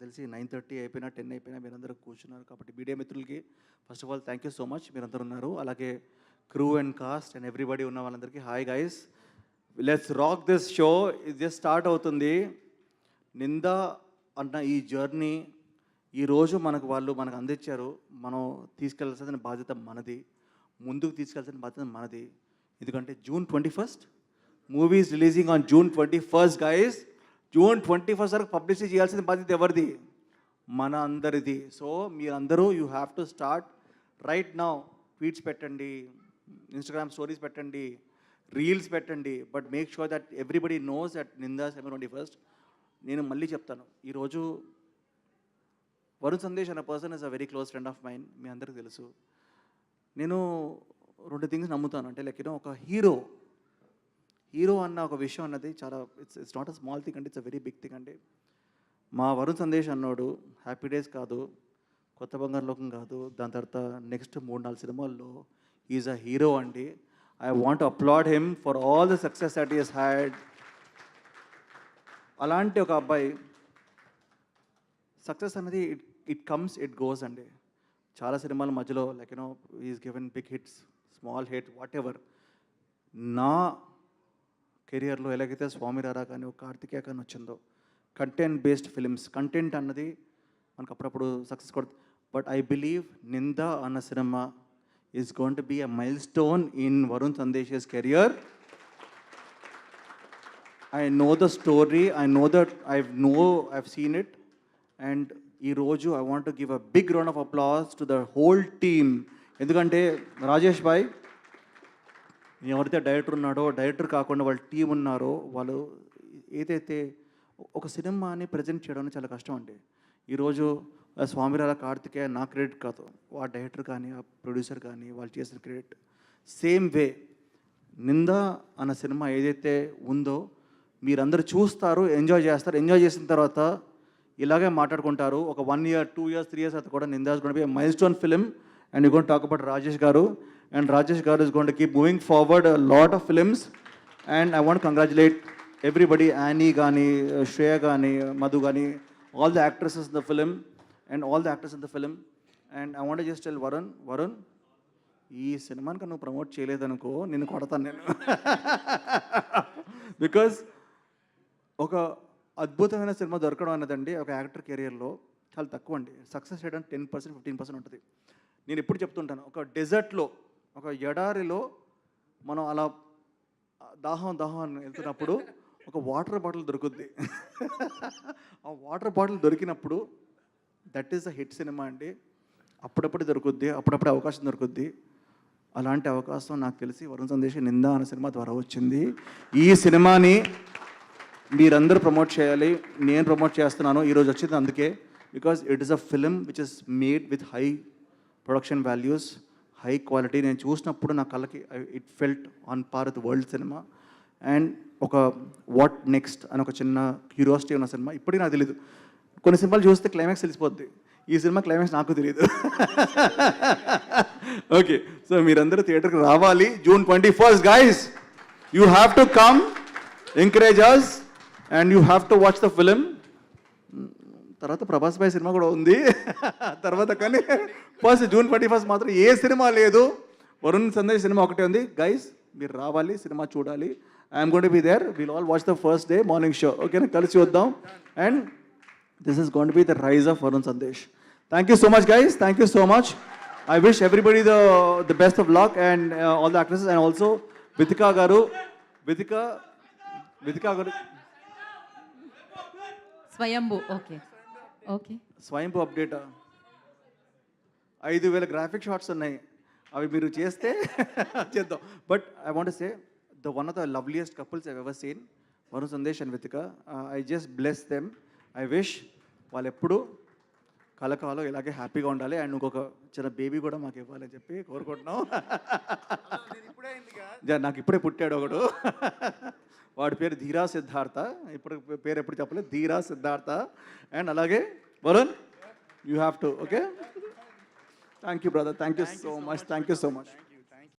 తెలిసి 9:30 అయిపోయినా 10 అయిపోయినా మీరందరూ కూర్చున్నారు కాబట్టి మీడియా మిత్రులకి first of all thank you so much, మీరందరూ ఉన్నారు. అలాగే crew and cost and everybody ఉన్న వాళ్ళందరికీ hi guys, let's rock this show. ఇది జస్ట్ స్టార్ట్ అవుతుంది. నింద అన్న ఈ జర్నీ ఈరోజు మనకు అందించారు. మనం తీసుకెళ్లాల్సిన బాధ్యత మనది, ముందుకు తీసుకెళ్లాల్సిన బాధ్యత మనది. ఎందుకంటే June 21st movie is releasing on June 21st guys. June 21st వరకు పబ్లిసిటీ చేయాల్సిన బాధ్యత ఎవరిది? మన అందరిది. సో మీరందరూ you have to start right now. Tweets పెట్టండి, ఇన్స్టాగ్రామ్ స్టోరీస్ పెట్టండి, రీల్స్ పెట్టండి, but make sure that everybody knows that Ninda September 21st. నేను మళ్ళీ చెప్తాను, ఈరోజు వరుణ్ సందేశ్ అనే person is a very close friend of mind. మీ అందరికీ తెలుసు. నేను 2 థింగ్స్ నమ్ముతాను. అంటే లైక్ ఒక హీరో అన్న ఒక విషయం అన్నది చాలా it's not a small thing అండి, it's a very big thing అండి. మా వరుణ్ సందేశ్ అన్నాడు హ్యాపీ డేస్ కాదు, కొత్త బంగారు లోకం కాదు, దాని తర్వాత నెక్స్ట్ 3-4 సినిమాల్లో ఈజ్ అ హీరో అండి. I want applaud him for all the success that is had. అలాంటి ఒక అబ్బాయి సక్సెస్ అనేది ఇట్ కమ్స్ ఇట్ గోస్ అండి. చాలా సినిమాల మధ్యలో like is given big hits, small hit, whatever. నా కెరియర్లో ఎలాగైతే స్వామిరారా కానీ కార్తికేయ కానీ వచ్చిందో, కంటెంట్ బేస్డ్ ఫిలిమ్స్, కంటెంట్ అన్నది మనకు అప్పుడప్పుడు సక్సెస్ కొడుతుంది. బట్ ఐ బిలీవ్ నిందా అన్న సినిమా is going to be a milestone in Varun Sandesh career. I know the story, I know that I've seen it, and ఈరోజు I want to give a big round of applause to the whole team. ఎందుకంటే రాజేష్ భాయ్ ఎవరైతే director ఉన్నాడో, director కాకుండా వాళ్ళ team ఉన్నారో, వాళ్ళు ఏదైతే ఒక సినిమాని ప్రజెంట్ చేయడం చాలా కష్టం అండి. ఈరోజు స్వామిరారా కార్తికేయ నా క్రెడిట్ కాదు, ఆ డైరెక్టర్ కానీ ఆ ప్రొడ్యూసర్ కానీ వాళ్ళు చేసిన క్రెడిట్. సేమ్ వే నిందా అన్న సినిమా ఏదైతే ఉందో మీరందరూ చూస్తారు, ఎంజాయ్ చేస్తారు. ఎంజాయ్ చేసిన తర్వాత ఇలాగే మాట్లాడుకుంటారు. ఒక 1 year, 2 years, 3 years తర్వాత కూడా Ninda is going to be a milestone film. And you going to talk about Rajesh గారు. అండ్ రాజేష్ గారు is going to keep moving forward a lot of films. And I want congratulate everybody, Annie కానీ, శ్రేయ కానీ, మధు కానీ, all the actresses in the film and all the actors in the film. And I want just tell Varun, ఈ సినిమానికి నువ్వు promote చేయలేదనుకో నిన్ను కొడతాను నేను. Because ఒక అద్భుతమైన సినిమా దొరకడం అన్నదండి ఒక యాక్టర్ కెరియర్లో చాలా తక్కువ అండి. సక్సెస్ చేయడం 10%, 15% ఉంటుంది. నేను ఎప్పుడు చెప్తుంటాను, ఒక డెజర్ట్లో, ఒక ఎడారిలో మనం అలా దాహం అని వెళ్తున్నప్పుడు ఒక వాటర్ బాటిల్ దొరుకుద్ది. ఆ వాటర్ బాటిల్ దొరికినప్పుడు దట్ ఈస్ అ హిట్ సినిమా అండి. అప్పుడప్పుడు దొరుకుద్ది, అప్పుడప్పుడు అవకాశం దొరుకుద్ది. అలాంటి అవకాశం నాకు తెలిసి వరుణ్ సందేశ్ నిందా అనే సినిమా ద్వారా వచ్చింది. ఈ సినిమాని మీరందరూ ప్రమోట్ చేయాలి, నేను ప్రమోట్ చేస్తున్నాను. ఈరోజు వచ్చింది అందుకే, because it is a film which is made with high production values, high quality. నేను చూసినప్పుడు నా కళ్ళకి it felt on par with world cinema. And ఒక వాట్ నెక్స్ట్ అని ఒక చిన్న క్యూరియాసిటీ ఉన్న సినిమా. ఇప్పటికీ నాకు తెలియదు, కొన్ని సినిమాలు చూస్తే క్లైమాక్స్ తెలిసిపోద్ది, ఈ సినిమా క్లైమాక్స్ నాకు తెలియదు. ఓకే, సో మీరందరూ థియేటర్కి రావాలి June 21st guys. You have to come, encourage us and you have to watch the film. తర్వాత ప్రభాస్ భాయ్ సినిమా కూడా ఉంది తర్వాత. కానీ ఫస్ట్ June 21st మాత్రం ఏ సినిమా లేదు, వరుణ్ సందేశ్ సినిమా ఒకటే ఉంది. గైస్ మీరు రావాలి, సినిమా చూడాలి. I'm going to be there. Will all watch the first day morning show. ఓకేనా, కలిసి వద్దాం. And this is going to be the rise of Varun Sandesh. Thank you so much guys, thank you so much. I wish everybody the best of luck and all the actresses, and also Vitika garu, Vitika garu Swayambhu. Okay Swayambhu update 5000 graphic shots ఉన్నాయి, అవి మీరు చేస్తే చేద్దాం. But I want to say one of the loveliest couples I've ever seen, Varun Sandesh and Vitika. I just bless them. I wish వాళ్ళు ఎప్పుడు కలకాలం ఇలాగే హ్యాపీగా ఉండాలి. అండ్ ఇంకొక చిన్న బేబీ కూడా మాకు ఇవ్వాలని చెప్పి కోరుకుంటున్నాం. నాకు ఇప్పుడే పుట్టాడు ఒకడు, వాడి పేరు ధీరా సిద్ధార్థ. ఇప్పుడు పేరు ఎప్పుడు చెప్పలేదు, ధీరా సిద్ధార్థ. అండ్ అలాగే Varun, you have to. Okay, thank you brother, thank you so much.